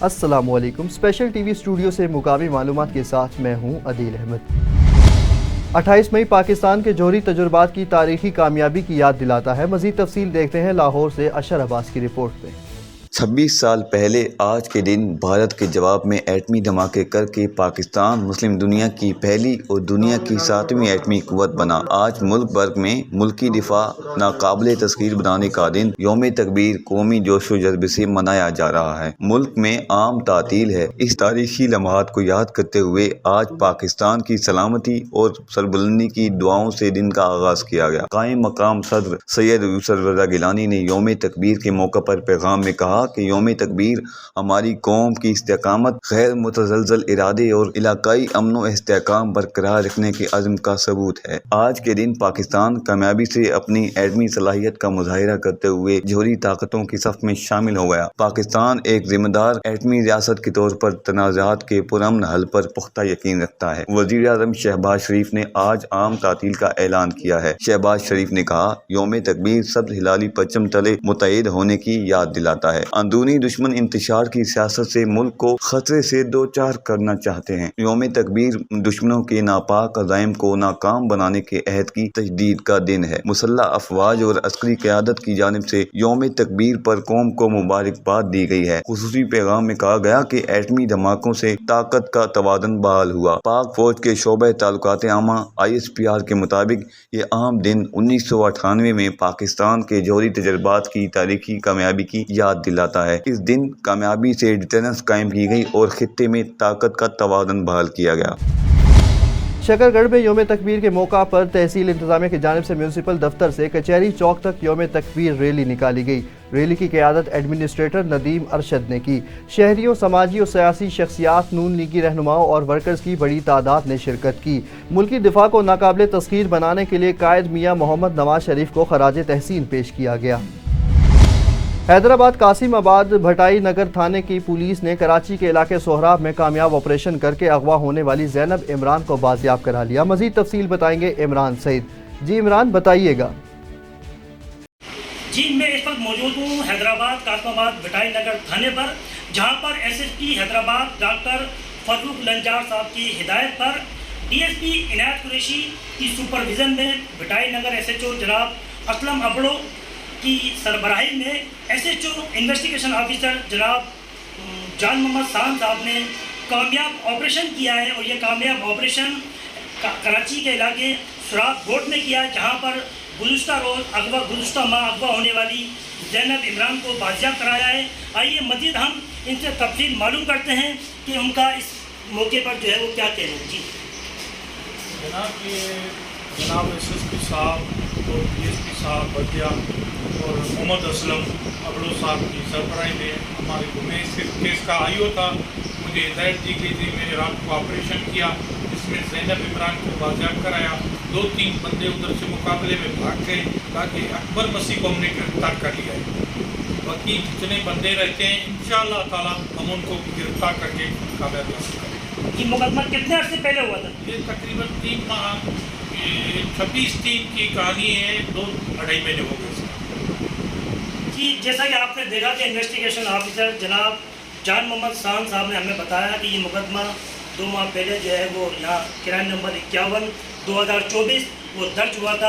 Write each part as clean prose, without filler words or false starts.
السلام علیکم۔ Special T V studio سے مقامی معلومات کے ساتھ میں ہوں عدیل احمد۔ 28 مئی پاکستان کے جوہری تجربات کی تاریخی کامیابی کی یاد دلاتا ہے۔ مزید تفصیل دیکھتے ہیں لاہور سے اشر عباس کی رپورٹ میں۔ 26 سال پہلے آج کے دن بھارت کے جواب میں ایٹمی دھماکے کر کے پاکستان مسلم دنیا کی پہلی اور دنیا کی 7ویں ایٹمی قوت بنا۔ آج ملک بھر میں ملکی دفاع ناقابل تسخیر بنانے کا دن یوم تکبیر قومی جوش و جذبے سے منایا جا رہا ہے۔ ملک میں عام تعطیل ہے۔ اس تاریخی لمحات کو یاد کرتے ہوئے آج پاکستان کی سلامتی اور سربلندی کی دعاؤں سے دن کا آغاز کیا گیا۔ قائم مقام صدر سید یوسف رضا گیلانی نے یوم تکبیر کے موقع پر پیغام میں کہا کہ یوم تکبیر ہماری قوم کی استقامت، غیر متزلزل ارادے اور علاقائی امن و استحکام برقرار رکھنے کے عزم کا ثبوت ہے۔ آج کے دن پاکستان کامیابی سے اپنی ایٹمی صلاحیت کا مظاہرہ کرتے ہوئے جوہری طاقتوں کی صف میں شامل ہو گیا۔ پاکستان ایک ذمہ دار ایٹمی ریاست کے طور پر تنازعات کے پرامن حل پر پختہ یقین رکھتا ہے۔ وزیر اعظم شہباز شریف نے آج عام تعطیل کا اعلان کیا ہے۔ شہباز شریف نے کہا، یوم تکبیر سبز ہلالی پرچم تلے متحد ہونے کی یاد دلاتا ہے۔ اندرونی دشمن انتشار کی سیاست سے ملک کو خطرے سے دوچار کرنا چاہتے ہیں۔ یوم تکبیر دشمنوں کے ناپاک عزائم کو ناکام بنانے کے عہد کی تجدید کا دن ہے۔ مسلح افواج اور عسکری قیادت کی جانب سے یوم تکبیر پر قوم کو مبارکباد دی گئی ہے۔ خصوصی پیغام میں کہا گیا کہ ایٹمی دھماکوں سے طاقت کا توازن بحال ہوا۔ پاک فوج کے شعبہ تعلقات عامہ ISPR کے مطابق یہ اہم دن 1998 میں پاکستان کے جوہری تجربات کی تاریخی کامیابی کی یاد دلاتا ہے۔ اس دن کامیابی سے ڈیٹرنس قائم کی گئی اور خطے میں طاقت کا توازن بحال کیا گیا۔ شکر گڑھ میں یوم تکبیر کے موقع پر تحصیل انتظامیہ کی جانب سے میونسپل دفتر سے کچہری چوک تک یوم تکبیر ریلی نکالی گئی۔ ریلی کی قیادت ایڈمنسٹریٹر ندیم ارشد نے کی۔ شہریوں، سماجی اور سیاسی شخصیات، نون لیگی رہنماؤں اور ورکرز کی بڑی تعداد نے شرکت کی۔ ملکی دفاع کو ناقابل تسخیر بنانے کے لیے قائد میاں محمد نواز شریف کو خراج تحسین پیش کیا گیا۔ حیدرآباد قاسم آباد بھٹائی نگر تھانے کی پولیس نے کراچی کے علاقے سہراب میں کامیاب آپریشن کر کے اغوا ہونے والی زینب عمران کو بازیاب کرا لیا۔ مزید تفصیل بتائیں گے عمران سعید۔ جی عمران بتائیے گا۔ جی میں اس وقت موجود ہوں حیدرآباد قاسم آباد بھٹائی نگر تھانے پر، جہاں پر SSP حیدرآباد ڈاکٹر فاروق لنجار صاحب کی ہدایت پر DSP عنایت قریشی کی سپرویژن میں بھٹائی نگر SHO جناب اسلم ابڑو کی سربراہی میں SHO انویسٹیگیشن آفیسر جناب جان محمد سان صاحب نے کامیاب آپریشن کیا ہے، اور یہ کامیاب آپریشن کراچی کے علاقے سراب گوٹ میں کیا، جہاں پر گزشتہ ماہ اغوا ہونے والی زینب عمران کو بازیاب کرایا ہے۔ آئیے مزید ہم ان سے تفصیل معلوم کرتے ہیں کہ ان کا اس موقع پر جو ہے وہ کیا کہنا ہے۔ جی جناب SSP صاحب اور DSP صاحب بٹیا اور محمد اسلم ابڑو صاحب کی سربراہی میں ہمارے میں اس کیس کا IO تھا، مجھے ہدایت دی گئی تھی، میں نے رات کو آپریشن کیا، جس میں زینب عمران کو بازیاب کرایا۔ 2-3 بندے ادھر سے مقابلے میں بھاگ گئے، تاکہ اکبر مسیح کو ہم نے گرفتار کر لیا ہے۔ باقی جتنے بندے رہتے ہیں انشاءاللہ تعالیٰ ہم ان کو گرفتار کر کے کامیابی حاصل کریں گے۔ یہ مقدمہ کتنے عرصے پہلے ہوا تھا؟ یہ تقریباً 3 ماہ 26-3 کی کہانی ہے، 2-2.5 مہینے ہو گئے۔ جی جیسا کہ آپ نے دیکھا کہ انویسٹیگیشن آفیسر جناب جان محمد سان صاحب نے ہمیں بتایا کہ یہ مقدمہ 2 ماہ پہلے جو ہے وہ یہاں کرائم نمبر 51/2024 وہ درج ہوا تھا،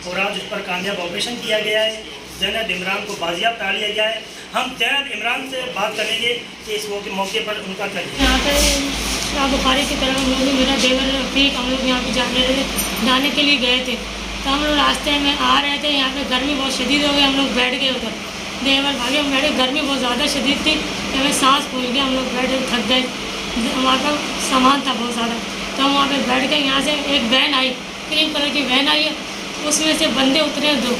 اور آج اس پر کامیاب آپریشن کیا گیا ہے۔ زینب عمران کو بازیاب کرا لیا گیا ہے۔ ہم زینب عمران سے بات کریں گے کہ اس موقع پر ان کا کیا یہاں پہ شاہ بخاری کی طرف ہم لوگ میرا دیور رفیق ہم لوگ یہاں پہ جانے کے لیے گئے تھے، تو ہم لوگ راستے میں آ رہے تھے، یہاں پہ گرمی بہت شدید ہو گئی، ہم لوگ بیٹھ گئے ادھر، دیور بھاگے ہم بیٹھے، گرمی بہت زیادہ شدید تھی، ہمیں سانس پھول گیا، ہم لوگ بیٹھے تھک گئے، ہمارے پاس سامان تھا بہت زیادہ، تو ہم وہاں پہ بیٹھ گئے۔ یہاں سے ایک وین آئی، کریم کلر کی وین آئی ہے، اس میں سے بندے اترے 2،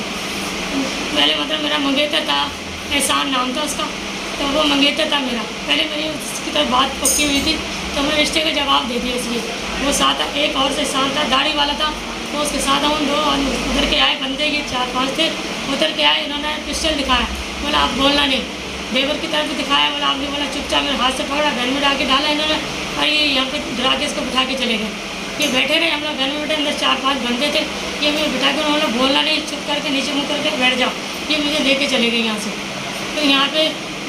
پہلے مطلب میرا منگیتر تھا، احسان نام تھا اس کا، تو وہ منگیتر تھا میرا، پہلے میری اس کی طرف بات پکی ہوئی تھی، تو میں رشتے کا جواب دے دیا اس لیے۔ وہ ساتھ ایک اور سے احسان تھا، داڑھی والا تھا، تو اس کے ساتھ ہم 2 ادھر کے آئے بندے، یہ 4-5 تھے، ادھر کے آئے، انہوں نے پسٹل دکھایا، بولا آپ بولنا نہیں، دیور کی طرف دکھایا، بولا آپ نے بولا چپ چاپ، میرے ہاتھ سے پکڑا، گھر میں ڈال کے ڈالا انہوں نے، اور یہ یہاں پہ ڈرا کے اس کو بٹھا کے چلے گئے۔ یہ بیٹھے رہے، ہم لوگ گھر میں بیٹھے، اندر 4-5 بندے تھے، یہ مجھے بٹھا کے انہوں نے بولنا نہیں، چپ کر کے نیچے منہ کر کے بیٹھ جاؤ، یہ مجھے لے کے چلے گئے یہاں سے۔ تو یہاں پہ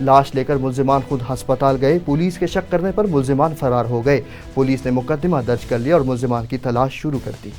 لاش لے کر ملزمان خود ہسپتال گئے۔ پولیس کے شک کرنے پر ملزمان فرار ہو گئے۔ پولیس نے مقدمہ درج کر لیا اور ملزمان کی تلاش شروع کر دی۔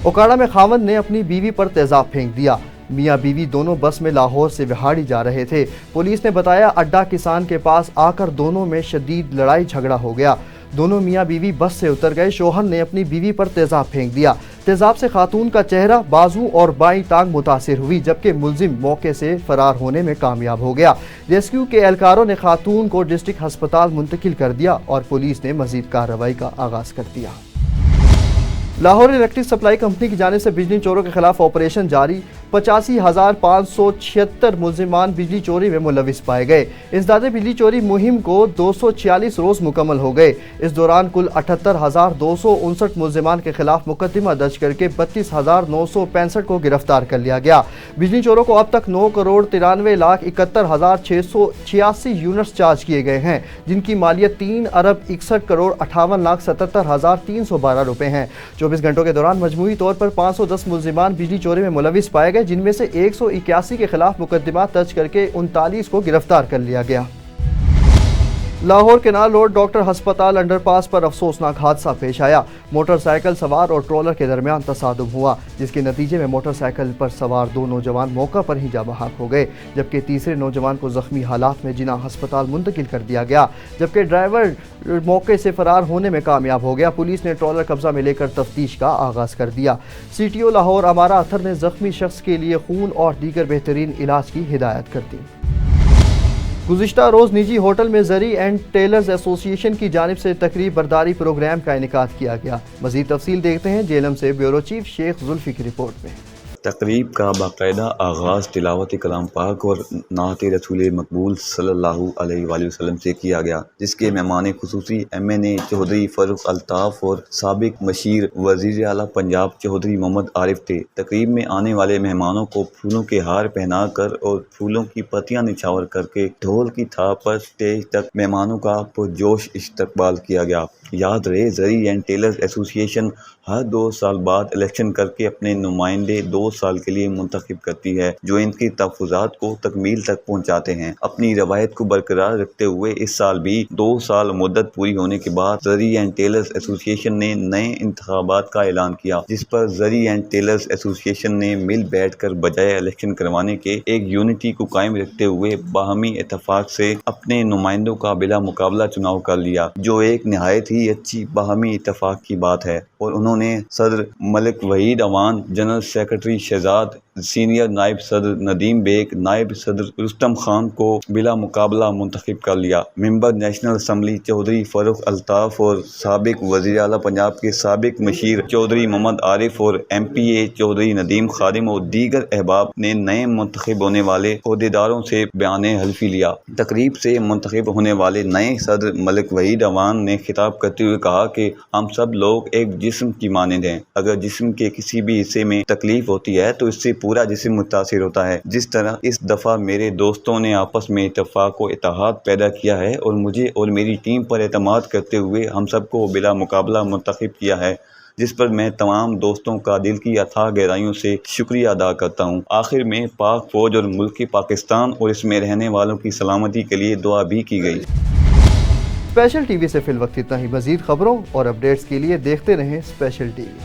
اوکاڑا میں خاوند نے اپنی بیوی پر تیزاب پھینک دیا۔ میاں بیوی دونوں بس میں لاہور سے وہاڑی جا رہے تھے۔ پولیس نے بتایا اڈا کسان کے پاس آ کر دونوں میں شدید لڑائی جھگڑا ہو گیا۔ دونوں میاں بیوی بس سے اتر گئے۔ شوہر نے اپنی بیوی پر تیزاب پھینک دیا۔ تیزاب سے خاتون کا چہرہ، بازو اور بائیں ٹانگ متاثر ہوئی، جبکہ ملزم موقع سے فرار ہونے میں کامیاب ہو گیا۔ ریسکیو کے اہلکاروں نے خاتون کو ڈسٹرکٹ ہسپتال منتقل کر دیا اور پولیس نے مزید کارروائی کا آغاز کر دیا۔ لاہور الیکٹرک سپلائی کمپنی کی جانب سے بجلی چوروں کے خلاف آپریشن جاری۔ 85,576 ملزمان بجلی چوری میں ملوث پائے گئے۔ انسداد بجلی چوری مہم کو 246 روز مکمل ہو گئے۔ اس دوران کل 78,259 ملزمان کے خلاف مقدمہ درج کر کے 32,965 کو گرفتار کر لیا گیا۔ بجلی چوروں کو اب تک 9,93,71,686 یونٹس چارج کیے گئے ہیں، جن کی مالیت 3,61,58,77,312 روپے ہیں۔ 24 گھنٹوں کے دوران مجموعی طور پر 510 ملزمان بجلی چوری میں ملوث پائے گئے، جن میں سے 181 کے خلاف مقدمات درج کر کے 39 کو گرفتار کر لیا گیا۔ لاہور کینال روڈ ڈاکٹر ہسپتال انڈر پاس پر افسوسناک حادثہ پیش آیا۔ موٹر سائیکل سوار اور ٹرولر کے درمیان تصادم ہوا، جس کے نتیجے میں موٹر سائیکل پر سوار 2 نوجوان موقع پر ہی جاں بحق ہو گئے، جبکہ تیسرے نوجوان کو زخمی حالات میں جناح ہسپتال منتقل کر دیا گیا، جبکہ ڈرائیور موقع سے فرار ہونے میں کامیاب ہو گیا۔ پولیس نے ٹرولر قبضہ میں لے کر تفتیش کا آغاز کر دیا۔ سی ٹی او لاہور امارہ اطہر نے زخمی شخص کے لیے خون اور دیگر بہترین علاج کی ہدایت کر دی۔ گزشتہ روز نجی ہوٹل میں زری اینڈ ٹیلرز ایسوسی ایشن کی جانب سے تقریب برداری پروگرام کا انعقاد کیا گیا۔ مزید تفصیل دیکھتے ہیں جیلم سے بیورو چیف شیخ زلفی کی رپورٹ میں۔ تقریب کا باقاعدہ آغاز تلاوت کلام پاک اور نعت رسول مقبول صلی اللہ علیہ وآلہ وسلم سے کیا گیا، جس کے مہمان خصوصی MNA چودھری فاروق الطاف اور سابق مشیر وزیر اعلیٰ پنجاب چودھری محمد عارف تھے۔ تقریب میں آنے والے مہمانوں کو پھولوں کے ہار پہنا کر اور پھولوں کی پتیاں نچھاور کر کے ڈھول کی تھاپ پر اسٹیج تک مہمانوں کا پرجوش استقبال کیا گیا۔ یاد رہے، زری اینڈ ٹیلرز ایسوسی ایشن ہر 2 سال بعد الیکشن کر کے اپنے نمائندے 2 سال کے لیے منتخب کرتی ہے، جو ان کی تحفظات کو تکمیل تک پہنچاتے ہیں۔ اپنی روایت کو برقرار رکھتے ہوئے اس سال بھی 2 سال مدت پوری ہونے کے بعد زری اینڈ ٹیلرز ایسوسی ایشن نے نئے انتخابات کا اعلان کیا، جس پر زری اینڈ ٹیلرز ایسوسی ایشن نے مل بیٹھ کر بجائے الیکشن کروانے کے ایک یونٹی کو قائم رکھتے ہوئے باہمی اتفاق سے اپنے نمائندوں کا بلا مقابلہ چناؤ کر لیا، جو ایک نہایت ہی اچھی باہمی اتفاق کی بات ہے۔ اور انہوں نے صدر Malik Waheed Awan, general secretary Shahzad, senior نائب صدر ندیم بیگ، نائب صدر رستم خان کو بلا مقابلہ منتخب کر لیا۔ ممبر نیشنل اسمبلی چودھری فاروق الطاف اور سابق وزیر اعلیٰ پنجاب کے سابق مشیر چودھری محمد عارف اور MPA چودھری ندیم خادم اور دیگر احباب نے نئے منتخب ہونے والے عہدیداروں سے بیان حلفی لیا۔ تقریب سے منتخب ہونے والے نئے صدر ملک وحید اعوان نے خطاب کرتے ہوئے کہا کہ ہم سب لوگ ایک جسم کی مانند ہیں۔ اگر جسم کے کسی بھی حصے میں تکلیف ہوتی ہے تو اس سے پورا جسم متاثر ہوتا ہے۔ جس طرح اس دفعہ میرے دوستوں نے آپس میں اتفاق و اتحاد پیدا کیا ہے اور مجھے اور میری ٹیم پر اعتماد کرتے ہوئے ہم سب کو بلا مقابلہ منتخب کیا ہے، جس پر میں تمام دوستوں کا دل کی اتھاہ گہرائیوں سے شکریہ ادا کرتا ہوں۔ آخر میں پاک فوج اور ملک پاکستان اور اس میں رہنے والوں کی سلامتی کے لیے دعا بھی کی گئی۔ اسپیشل ٹی وی سے فی الوقت اتنا ہی۔ مزید خبروں اور اپڈیٹس کے لیے دیکھتے رہیں اسپیشل ٹی وی۔